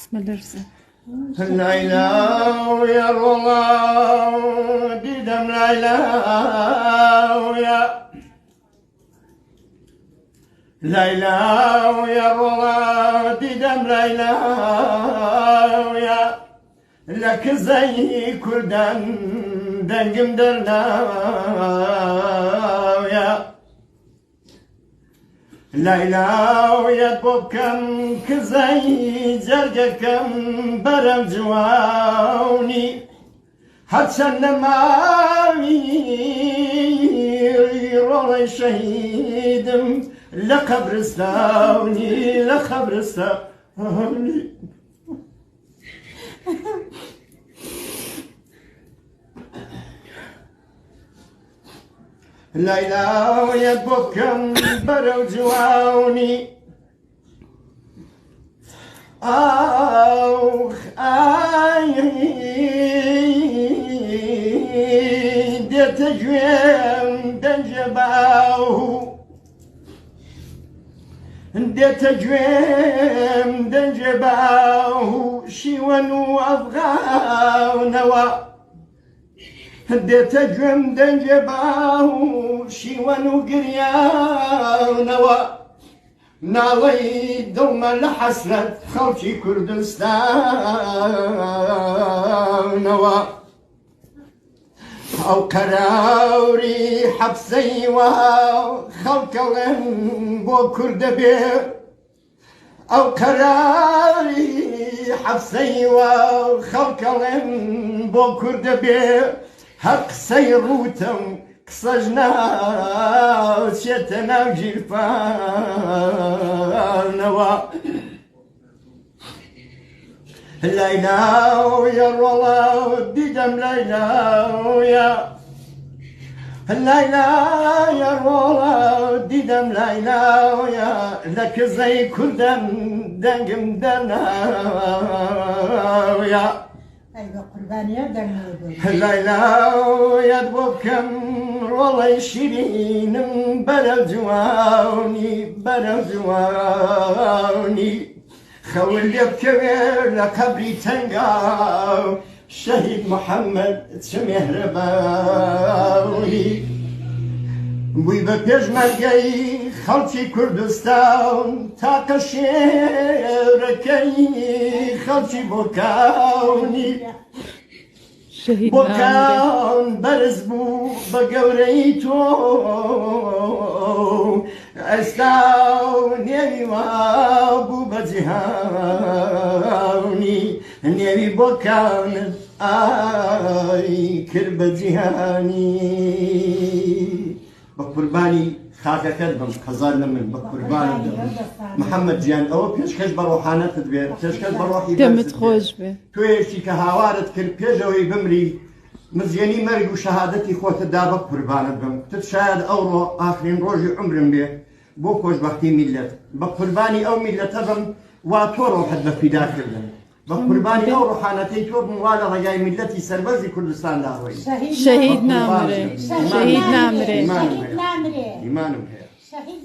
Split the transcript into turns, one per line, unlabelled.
بسم الله الرحمن
ليلى ويا الله ديدم ليلى ويا ليلى ويا الله ديدم ليلى ويا لك زي كل دنقم درنا ويا ليلى ويا بوكم كزي جرقكم برم جواني حتى النماوي رولي شهيدم لقبرستاني لقبرستاني ليلى ويا بوكم برو جواني آخ ديت جويم دنجباو ديت جويم دنجباو شيوان وأبغاو نوا ديت جويم دنجباو شيوان وقرياو نوا ناوي دوما لحسرة خلقي كردستان نوا أو كراوري حبسي وخلق لن بو كردبي أو كراري حبسي وخلق لن بو كردبي حق سيروتم قصجنا شتنا وجيرفان نوا ليلى ويا الله ديدم ليلى ويا ليلى يا الله ديدم ليلى ويا لك زي كل دنقم دنا ويا
أيوة قربانية دنقم
ليلى ويا بوكم والله شيرين بلا جواني خول يبكر لقبري تنقاو شهيد محمد تمهرباوني بوي ببيج مرقي خلتي كردستان تاق شيركي خلتي بوكاوني بوكان برزبو بقوريتو استاو نيوي وابو بجهاني نيوي بوكان آي كرب جهاني بقرباني خاكا كدبم خزان من بقرباني محمد جيان او بيشكش بروحانه تدبير بيشكش بروحي
دمت خوش به
تويشي كهوارت كل بيجوي بمري مزياني مرق وشهادتي خوت الدابة قربانة بم تتشاهد أورو آخرين روجي عمرم به بو خوش بختي ملت بقرباني أو ملت بم واتورو حد في داخل بم بقرباني أو روحانتي تور موالا رجاي ملتي سربزي كردستان داوي
شهيد نامري شهيد نامري
إيمانهم هي
شهيد